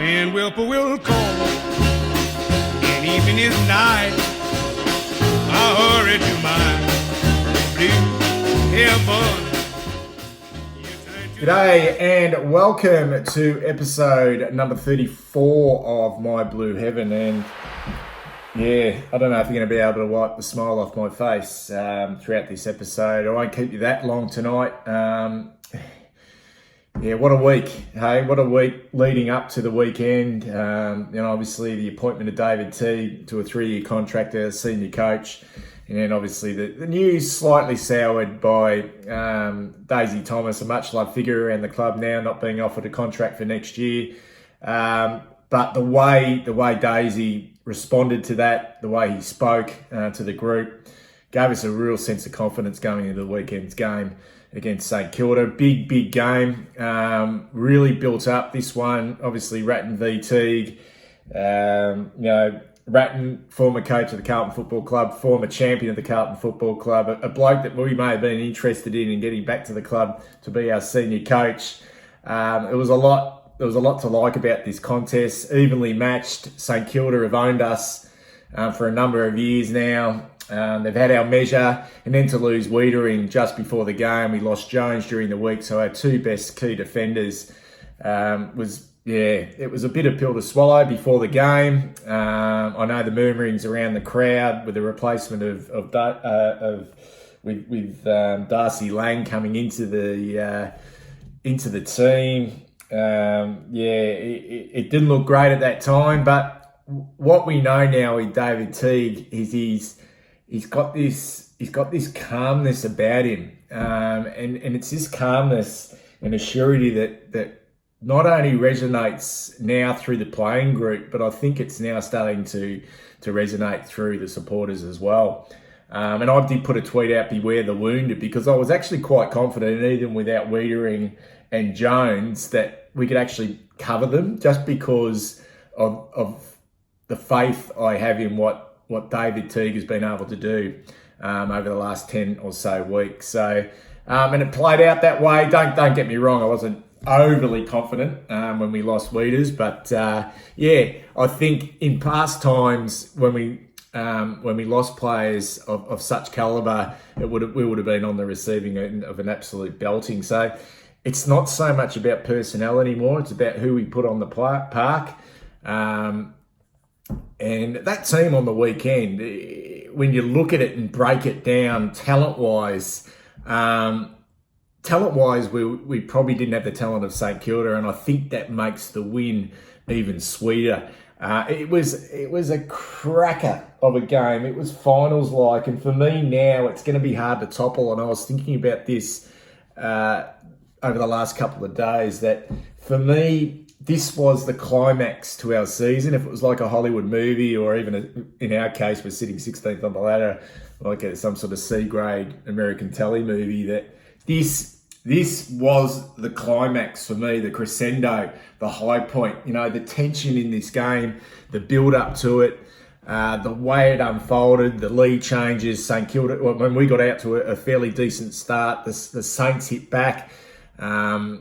and whippoorwill call. And even is night, I hurry to my blue heaven. G'day and welcome to episode number 34 of My Blue Heaven. And yeah, I don't know if you're going to be able to wipe the smile off my face throughout this episode. I won't keep you that long tonight. Yeah, what a week. Hey, what a week leading up to the weekend. Obviously the appointment of David Teague to a 3-year contract as senior coach. And then obviously the news slightly soured by Daisy Thomas, a much-loved figure around the club now, not being offered a contract for next year. But the way Daisy responded to that, the way he spoke to the group, gave us a real sense of confidence going into the weekend's game against St Kilda. Big game. Really built up this one. Obviously, Ratton v Teague. Ratton, former coach of the Carlton Football Club, former champion of the Carlton Football Club, a bloke that we may have been interested in getting back to the club to be our senior coach. There was a lot to like about this contest. Evenly matched. St Kilda have owned us for a number of years now. They've had our measure, and then to lose Wiedering just before the game. We lost Jones during the week, so our two best key defenders it was a bitter pill to swallow before the game. I know the murmurings around the crowd with the replacement with Darcy Lang coming into the team. It didn't look great at that time, but what we know now with David Teague is he's got this calmness about him, and it's this calmness and a surety that not only resonates now through the playing group, but I think it's now starting to resonate through the supporters as well. And I did put a tweet out, beware the wounded, because I was actually quite confident, even without Wiedering and Jones, that we could actually cover them just because of the faith I have in what David Teague has been able to do over the last 10 or so weeks. So, and it played out that way. Don't get me wrong, I wasn't overly confident when we lost Weeders, but I think in past times when we lost players of such calibre, we would have been on the receiving end of an absolute belting. So it's not so much about personnel anymore; it's about who we put on the park. And that team on the weekend, when you look at it and break it down talent-wise, we probably didn't have the talent of St Kilda, and I think that makes the win even sweeter. It was a cracker of a game. It was finals-like, and for me now, it's going to be hard to topple. And I was thinking about this over the last couple of days, that for me, this was the climax to our season. If it was like a Hollywood movie, or even in our case, we're sitting 16th on the ladder, like some sort of C-grade American telly movie, that this was the climax for me, the crescendo, the high point. The tension in this game, the build-up to it, the way it unfolded, the lead changes. St Kilda, when we got out to a fairly decent start, the Saints hit back,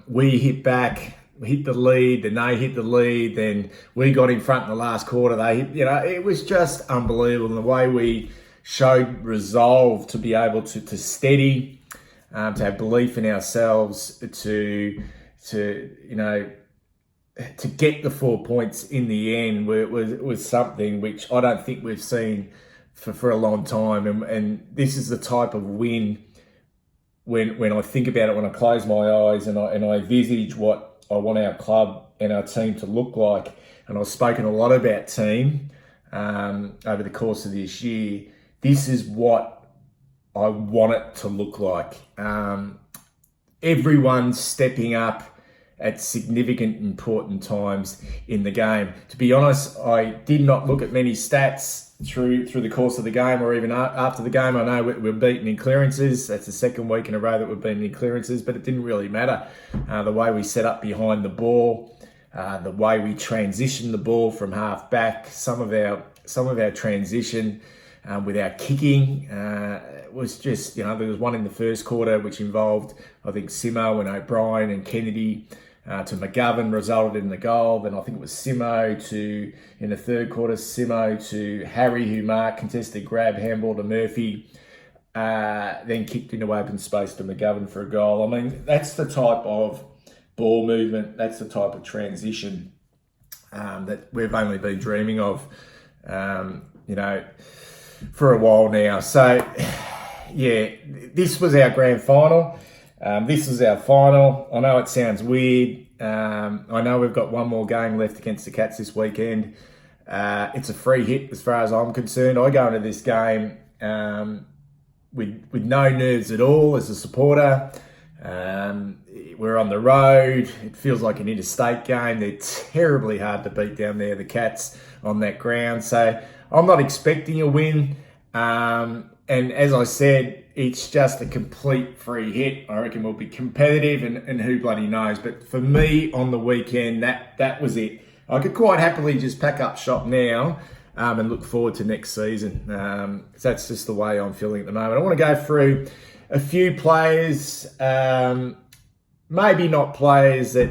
we hit back, hit the lead, then they hit the lead, then we got in front in the last quarter. They hit, it was just unbelievable. And the way we showed resolve to be able to steady, to have belief in ourselves, to get the 4 points in the end was something which I don't think we've seen for a long time. And this is the type of win when I think about it, when I close my eyes and I envisage what I want our club and our team to look like. And I've spoken a lot about team over the course of this year. This is what I want it to look like. Everyone's stepping up at significant, important times in the game. To be honest, I did not look at many stats through the course of the game or even after the game. I know we're beaten in clearances. That's the second week in a row that we've been in clearances, but it didn't really matter. The way we set up behind the ball, the way we transitioned the ball from half back, some of our transition with our kicking was just, there was one in the first quarter which involved, I think, Simo and O'Brien and Kennedy to McGovern resulted in the goal. Then I think it was Simo in the third quarter, Simo to Harry, who marked, contested grab, handball to Murphy, then kicked into open space to McGovern for a goal. I mean, that's the type of ball movement, that's the type of transition that we've only been dreaming of, for a while now. So, yeah, this was our grand final. This was our final. I know it sounds weird. I know we've got one more game left against the Cats this weekend. It's a free hit as far as I'm concerned. I go into this game with no nerves at all as a supporter. We're on the road. It feels like an interstate game. They're terribly hard to beat down there, the Cats, on that ground. So I'm not expecting a win. And as I said, it's just a complete free hit. I reckon we'll be competitive and who bloody knows. But for me on the weekend, that was it. I could quite happily just pack up shop now and look forward to next season. That's just the way I'm feeling at the moment. I want to go through a few players, maybe not players that,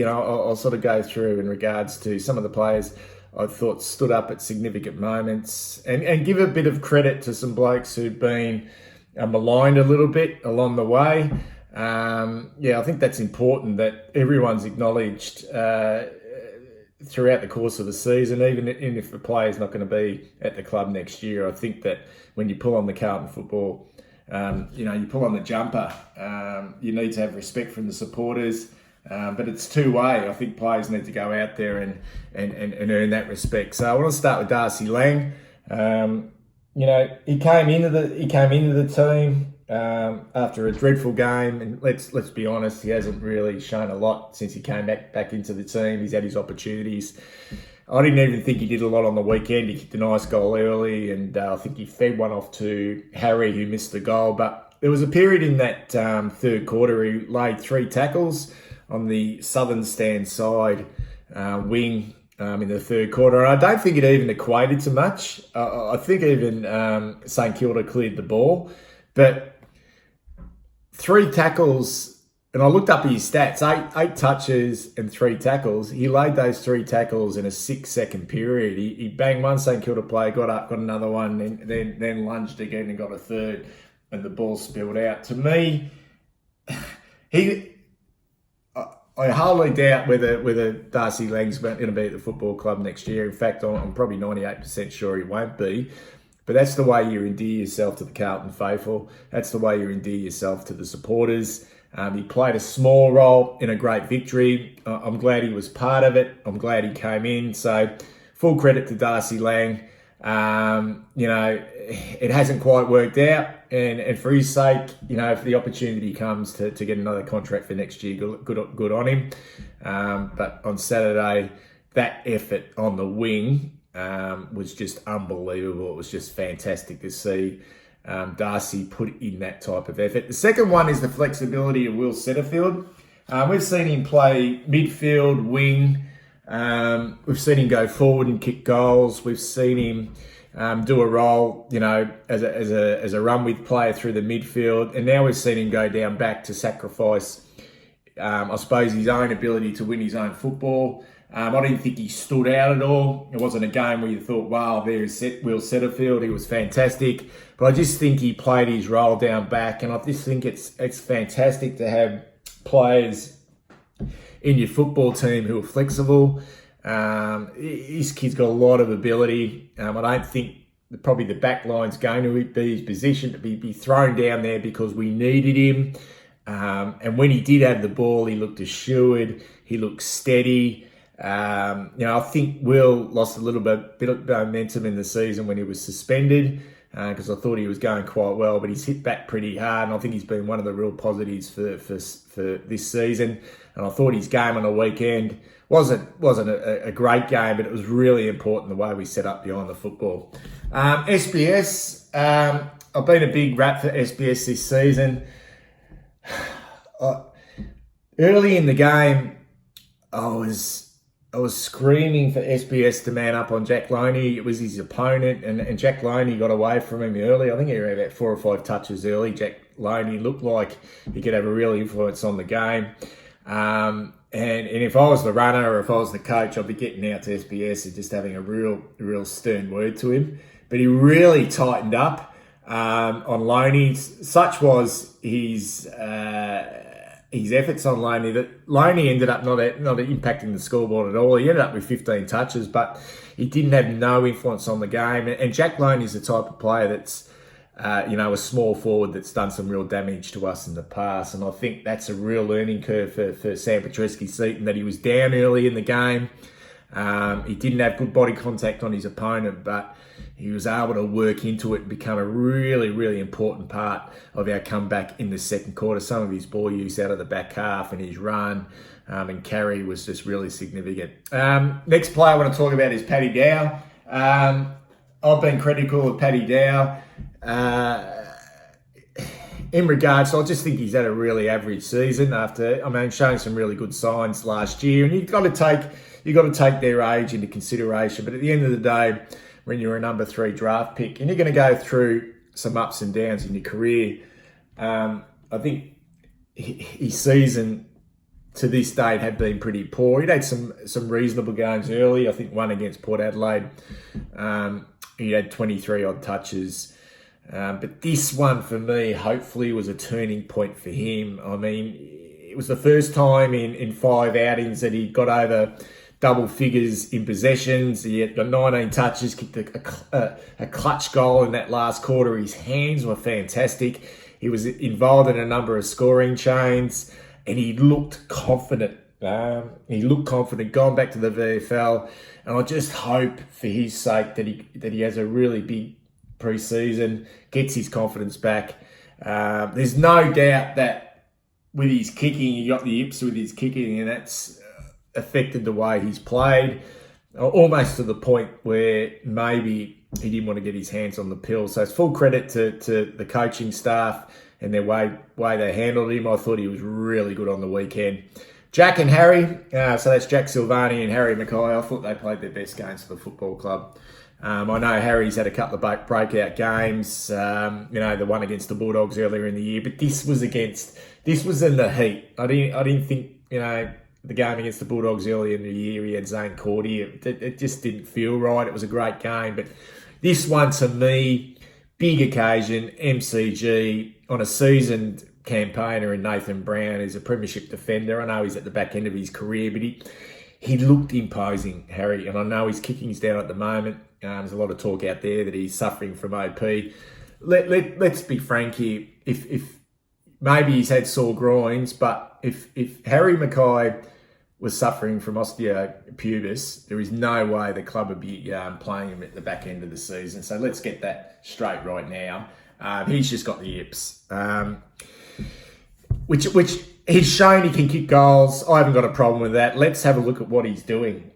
I'll sort of go through in regards to some of the players I thought stood up at significant moments and give a bit of credit to some blokes who've been maligned a little bit along the way. I think that's important that everyone's acknowledged throughout the course of the season, even if the player's not going to be at the club next year. I think that when you pull on the Carlton football, you pull on the jumper, you need to have respect from the supporters. But it's two-way. I think players need to go out there and earn that respect. So I want to start with Darcy Lang. He came into the team after a dreadful game, and let's be honest, he hasn't really shown a lot since he came back into the team. He's had his opportunities. I didn't even think he did a lot on the weekend. He kicked a nice goal early, and I think he fed one off to Harry, who missed the goal. But there was a period in that third quarter he laid 3 tackles on the southern stand side wing in the third quarter. And I don't think it even equated to much. I think even St Kilda cleared the ball. But 3 tackles, and I looked up his stats, 8 touches and 3 tackles. He laid those 3 tackles in a 6-second period. He banged one St Kilda player, got up, got another one, and then lunged again and got a third, and the ball spilled out. To me, I hardly doubt whether Darcy Lang's going to be at the football club next year. In fact, I'm probably 98% sure he won't be. But that's the way you endear yourself to the Carlton faithful. That's the way you endear yourself to the supporters. He played a small role in a great victory. I'm glad he was part of it. I'm glad he came in. So full credit to Darcy Lang. It hasn't quite worked out. And for his sake, if the opportunity comes to get another contract for next year, good on him. But on Saturday, that effort on the wing was just unbelievable. It was just fantastic to see Darcy put in that type of effort. The second one is the flexibility of Will Setterfield. We've seen him play midfield, wing. We've seen him go forward and kick goals. We've seen him do a role, as a run with player through the midfield, and now we've seen him go down back to sacrifice, I suppose, his own ability to win his own football. I didn't think he stood out at all. It wasn't a game where you thought, wow, there's Will Setterfield. He was fantastic, but I just think he played his role down back, and I just think it's fantastic to have players in your football team who are flexible. This kid's got a lot of ability. I don't think probably the back line's going to be his position to be thrown down there because we needed him. And when he did have the ball, he looked assured. He looked steady. I think Will lost a little bit of momentum in the season when he was suspended because I thought he was going quite well, but he's hit back pretty hard, and I think he's been one of the real positives for this season. And I thought his game on the weekend wasn't a great game, but it was really important the way we set up behind the football. SBS, I've been a big rap for SBS this season. Early in the game, I was screaming for SBS to man up on Jack Loney. It was his opponent, and Jack Loney got away from him early. I think he had about 4 or 5 touches early. Jack Loney looked like he could have a real influence on the game. and if I was the runner or if I was the coach, I'd be getting out to SBS and just having a real stern word to him. But he really tightened up on Loney. Such was his efforts on Loney that Loney ended up not impacting the scoreboard at all. He ended up with 15 touches, but he didn't have no influence on the game. And Jack Loney is the type of player that's a small forward that's done some real damage to us in the past. And I think that's a real learning curve for Sam Petreski-Seaton, that he was down early in the game. He didn't have good body contact on his opponent, but he was able to work into it and become a really important part of our comeback in the second quarter. Some of his ball use out of the back half and his run and carry was just really significant. Next player I want to talk about is Paddy Dow. I've been critical of Paddy Dow in regards, so I just think he's had a really average season showing some really good signs last year. And you've got to take their age into consideration. But at the end of the day, when you're a number 3 draft pick and you're going to go through some ups and downs in your career, I think his season to this date had been pretty poor. He'd had some reasonable games early. I think one against Port Adelaide. He had 23 odd touches. But this one for me, hopefully, was a turning point for him. I mean, it was the first time in 5 outings that he got over double figures in possessions. He had got 19 touches, kicked a clutch goal in that last quarter. His hands were fantastic. He was involved in a number of scoring chains, and he looked confident. Going back to the VFL, and I just hope for his sake that he has a really big pre-season, gets his confidence back. There's no doubt that with his kicking, he got the yips with his kicking, and that's affected the way he's played, almost to the point where maybe he didn't want to get his hands on the pill. So it's full credit to the coaching staff and their way they handled him. I thought he was really good on the weekend. Jack and Harry, so that's Jack Silvani and Harry Mackay. I thought they played their best games for the football club. I know Harry's had a couple of breakout games, the one against the Bulldogs earlier in the year, but this was in the heat. I didn't think, the game against the Bulldogs earlier in the year, he had Zane Cordy. It just didn't feel right. It was a great game, but this one to me, big occasion, MCG, on a seasoned campaigner in Nathan Brown, who's a premiership defender. I know he's at the back end of his career, but he looked imposing, Harry, and I know his kicking's down at the moment. There's a lot of talk out there that he's suffering from OP. Let's be frank here. If maybe he's had sore groins, but if Harry Mackay was suffering from osteopubis, there is no way the club would be playing him at the back end of the season. So let's get that straight right now. He's just got the yips, which he's shown he can kick goals. I haven't got a problem with that. Let's have a look at what he's doing.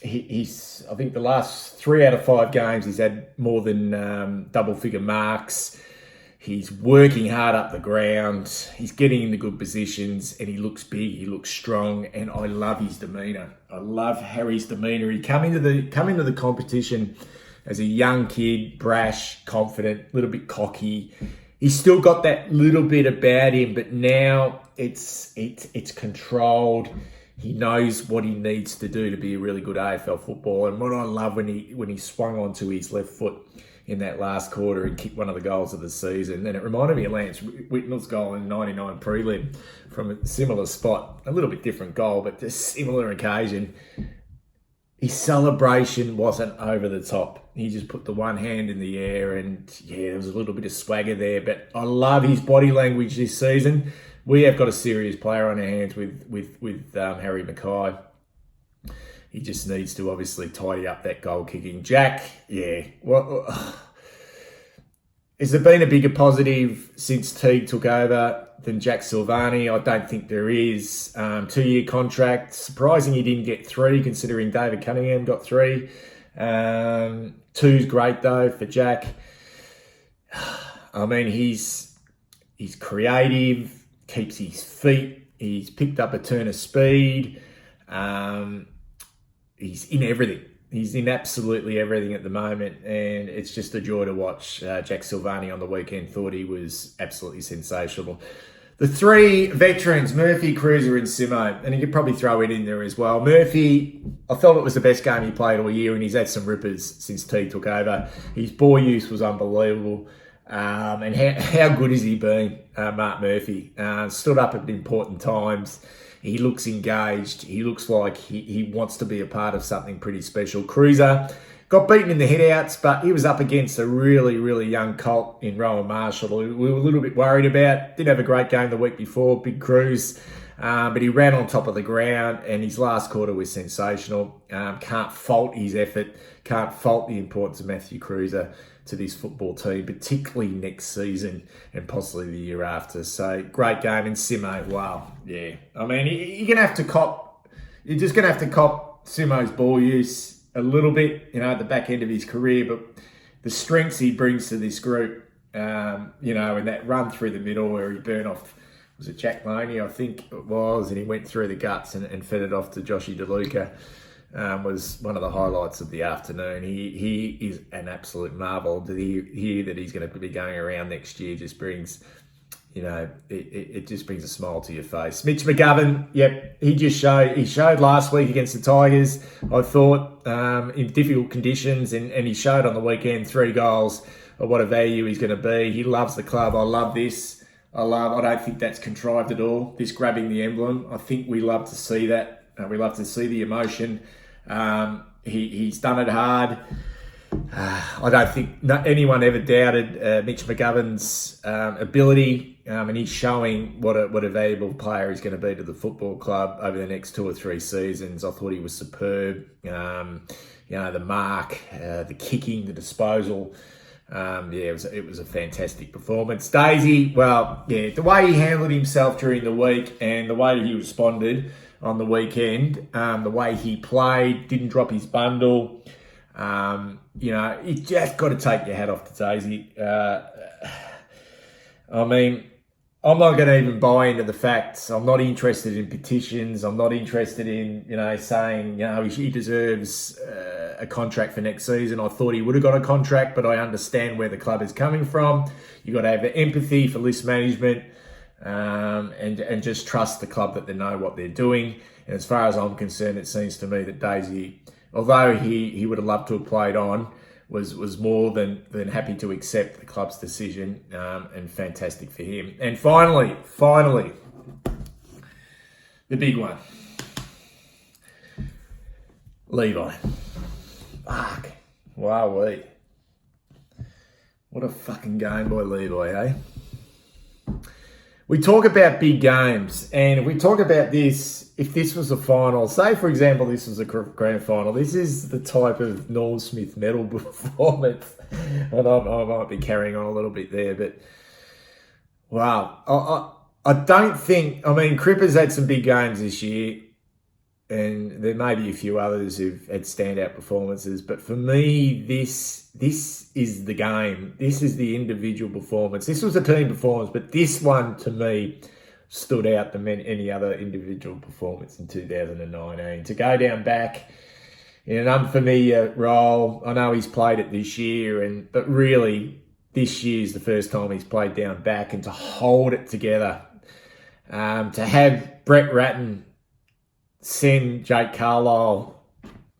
He's I think the last 3 out of 5 games he's had more than double-figure marks. He's working hard up the ground. He's getting into good positions, and he looks big. He looks strong, and I love his demeanour. I love Harry's demeanour. He come into the competition as a young kid, brash, confident, a little bit cocky. He's still got that little bit about him, but now it's controlled. He knows what he needs to do to be a really good AFL footballer. And what I love when he swung onto his left foot in that last quarter and kicked one of the goals of the season. And it reminded me of Lance Whitnell's goal in 99 prelim from a similar spot. A little bit different goal, but a similar occasion. His celebration wasn't over the top. He just put the one hand in the air, and there was a little bit of swagger there. But I love his body language this season. We have got a serious player on our hands with Harry Mackay. He just needs to obviously tidy up that goal kicking. Jack, has there been a bigger positive since Teague took over than Jack Silvani? I don't think there is. 2-year contract. Surprising he didn't get 3, considering David Cunningham got 3. 2's great though for Jack. I mean, he's creative, keeps his feet. He's picked up a turn of speed. He's in everything. He's in absolutely everything at the moment, and it's just a joy to watch. Jack Silvani on the weekend thought he was absolutely sensational. The three veterans, Murphy, Cruiser and Simo, and you could probably throw it in there as well. Murphy, I felt it was the best game he played all year, and he's had some rippers since T took over. His ball use was unbelievable. And how good has he been, Mark Murphy? Stood up at important times. He looks engaged. He looks like he wants to be a part of something pretty special. Cruiser got beaten in the headouts, but he was up against a really, really young colt in Rowan Marshall, who we were a little bit worried about. Didn't have a great game the week before, big cruise, but he ran on top of the ground, and his last quarter was sensational. Can't fault his effort, can't fault the importance of Matthew Cruiser to this football team, particularly next season and possibly the year after. So great game. And Simo, wow, yeah. I mean, you're just going to have to cop Simo's ball use a little bit, at the back end of his career, but the strengths he brings to this group, and that run through the middle where he burned off, was it Jack Loney, I think it was, and he went through the guts and fed it off to Joshy DeLuca, was one of the highlights of the afternoon. He is an absolute marvel. To hear that he's going to be going around next year just brings, it just brings a smile to your face. Mitch McGovern, yep, he showed last week against the Tigers, I thought, in difficult conditions, and he showed on the weekend 3 goals of what a value he's going to be. He loves the club. I love this. I don't think that's contrived at all, this grabbing the emblem. I think we love to see that. We love to see the emotion. He's done it hard. I don't think anyone ever doubted Mitch McGovern's ability, and he's showing what a valuable player he's going to be to the football club over the next 2 or 3 seasons. I thought he was superb. The mark, the kicking, the disposal. It was a fantastic performance. Daisy, well, yeah, the way he handled himself during the week and the way he responded on the weekend, the way he played, didn't drop his bundle. You just got to take your hat off to Daisy. I mean, I'm not going to even buy into the facts. I'm not interested in petitions. I'm not interested in, saying, he deserves a contract for next season. I thought he would have got a contract, but I understand where the club is coming from. You've got to have the empathy for list management, and just trust the club that they know what they're doing. And as far as I'm concerned, it seems to me that Daisy, although he would have loved to have played on, was more than happy to accept the club's decision, and fantastic for him. And finally, the big one. Levi. Fuck. Wowee. What a fucking game by Levi, eh? We talk about big games, and if we talk about this, if this was a final, say for example this was a grand final, this is the type of Norm Smith medal performance. And I might be carrying on a little bit there, but wow. I don't think, Cripper's had some big games this year, and there may be a few others who've had standout performances, but for me, this is the game. This is the individual performance. This was a team performance, but this one, to me, stood out than any other individual performance in 2019. To go down back in an unfamiliar role, I know he's played it this year, but really, this year's the first time he's played down back, and to hold it together, to have Brett Ratton send Jake Carlisle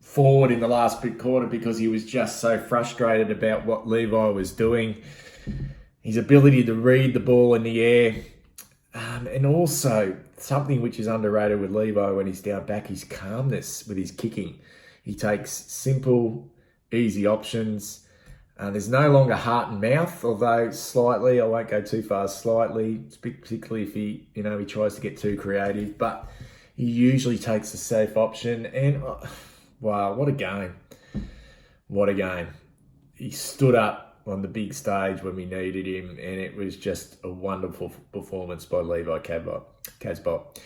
forward in the last big quarter because he was just so frustrated about what Levi was doing. His ability to read the ball in the air. And also, something which is underrated with Levi when he's down back, his calmness with his kicking. He takes simple, easy options. There's no longer heart and mouth, although slightly, I won't go too far, slightly, particularly if he tries to get too creative. But he usually takes the safe option, and wow, what a game. What a game. He stood up on the big stage when we needed him, and it was just a wonderful performance by Levi Casbolt.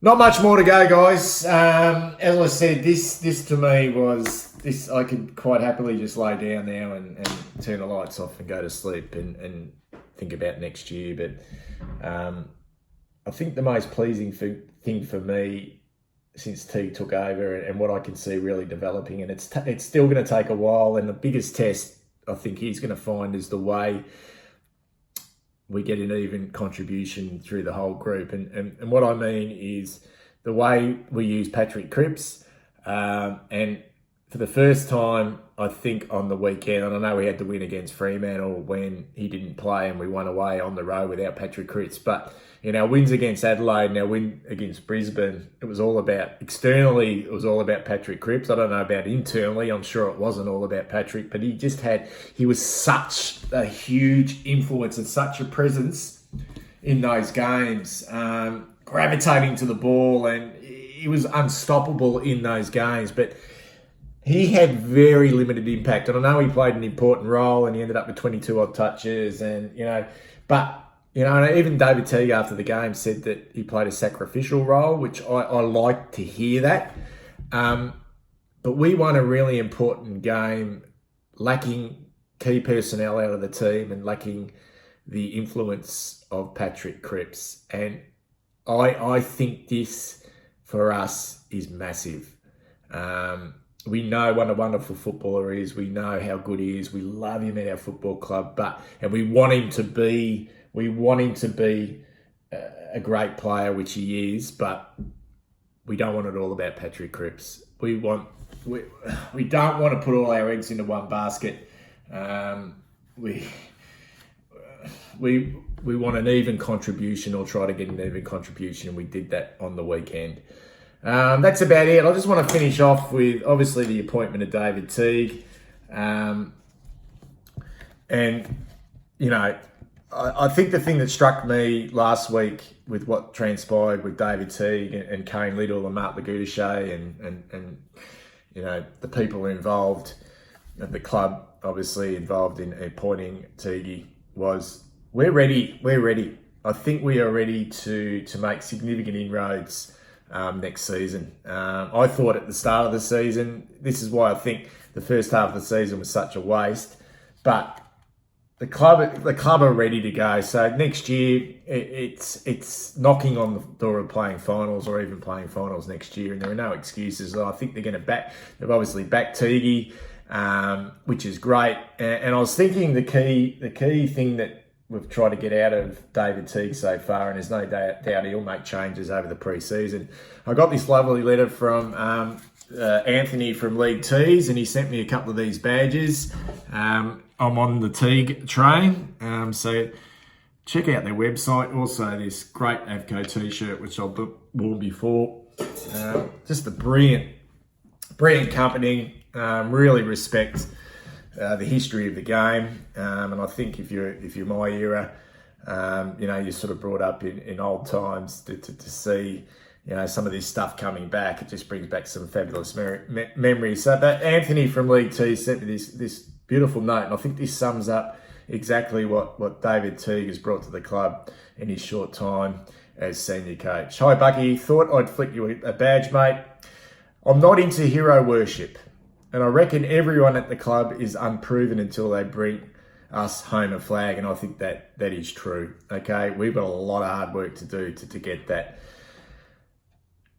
Not much more to go, guys. As I said, this to me was, I could quite happily just lay down now and turn the lights off and go to sleep and think about next year, but I think the most pleasing thing for me since T took over and what I can see really developing, and it's still going to take a while, and the biggest test I think he's going to find is the way we get an even contribution through the whole group. And what I mean is the way we use Patrick Cripps, and for the first time, I think on the weekend, and I know we had to win against Fremantle when he didn't play and we won away on the road without Patrick Cripps. But in our wins against Adelaide and our win against Brisbane, it was all about, externally, it was all about Patrick Cripps. I don't know about internally. I'm sure it wasn't all about Patrick, but he was such a huge influence and such a presence in those games, gravitating to the ball, and he was unstoppable in those games. But he had very limited impact. And I know he played an important role and he ended up with 22 odd touches and, but, and even David Teague after the game said that he played a sacrificial role, which I like to hear that. But we won a really important game lacking key personnel out of the team and lacking the influence of Patrick Cripps. And I think this, for us, is massive. We know what a wonderful footballer he is. We know how good he is. We love him at our football club, and we want him to be a great player, which he is. But we don't want it all about Patrick Cripps. We don't want to put all our eggs into one basket. We want an even contribution, or try to get an even contribution. We did that on the weekend. That's about it. I just want to finish off with, obviously, the appointment of David Teague. I think the thing that struck me last week with what transpired with David Teague and Kane Little and Mark Lagudache and the people involved at the club, obviously involved in appointing Teague, was we're ready. I think we are ready to make significant inroads next season. I thought at the start of the season, this is why I think the first half of the season was such a waste, but the club are ready to go. So next year, it's knocking on the door of playing finals, or even playing finals next year, and there are no excuses. I think they're going to they've obviously backed Teague, which is great. And I was thinking the key thing that we've tried to get out of David Teague so far, and there's no doubt he'll make changes over the pre-season. I got this lovely letter from Anthony from League Tees, and he sent me a couple of these badges. I'm on the Teague train, so check out their website. Also, this great Avco t-shirt, which I've worn before. Just a brilliant company. Really respect the history of the game, and I think if you're my era, you're sort of brought up in old times to see some of this stuff coming back. It just brings back some fabulous memories. So, but Anthony from League T sent me this beautiful note, and I think this sums up exactly what David Teague has brought to the club in his short time as senior coach. Hi, Bucky. Thought I'd flick you a badge, mate. I'm not into hero worship, and I reckon everyone at the club is unproven until they bring us home a flag, and I think that is true. Okay, we've got a lot of hard work to do to get that.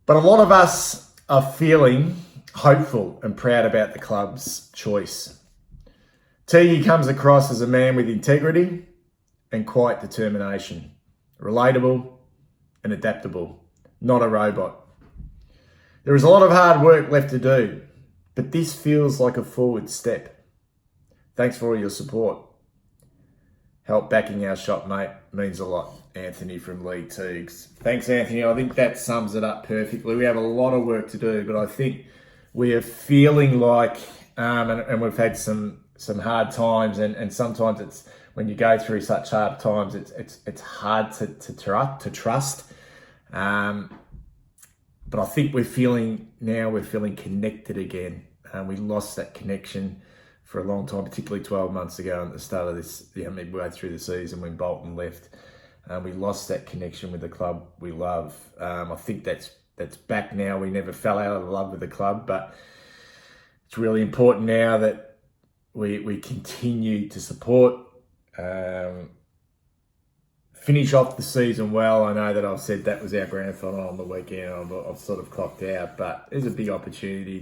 But a lot of us are feeling hopeful and proud about the club's choice. Teague comes across as a man with integrity and quiet determination, relatable and adaptable, not a robot. There is a lot of hard work left to do, but this feels like a forward step. Thanks for all your support. Help backing our shop, mate. Means a lot. Anthony from League Teagues. Thanks, Anthony. I think that sums it up perfectly. We have a lot of work to do, but I think we are feeling like, and we've had some hard times, and sometimes it's when you go through such hard times, it's hard to trust. But I think we're feeling connected again. We lost that connection for a long time, particularly 12 months ago at the start of this, midway through the season when Bolton left. We lost that connection with the club we love. I think that's back now. We never fell out of love with the club, but it's really important now that we continue to support, finish off the season well. I know that I've said that was our grand final on the weekend. I've sort of clocked out, but there's a big opportunity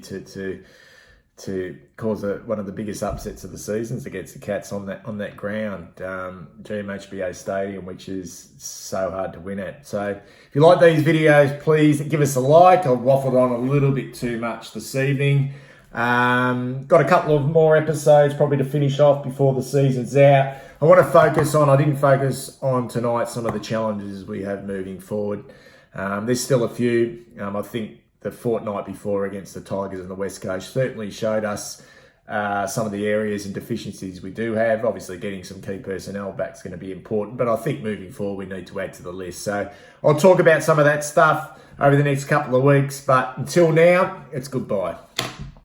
to cause one of the biggest upsets of the seasons against the Cats on that ground, GMHBA Stadium, which is so hard to win at. So if you like these videos, please give us a like. I've waffled on a little bit too much this evening. Got a couple of more episodes probably to finish off before the season's out. I want to I didn't focus on tonight some of the challenges we have moving forward. There's still a few. I think the fortnight before against the Tigers on the West Coast certainly showed us some of the areas and deficiencies we do have. Obviously, getting some key personnel back is going to be important, but I think moving forward, we need to add to the list. So I'll talk about some of that stuff over the next couple of weeks, but until now, it's goodbye.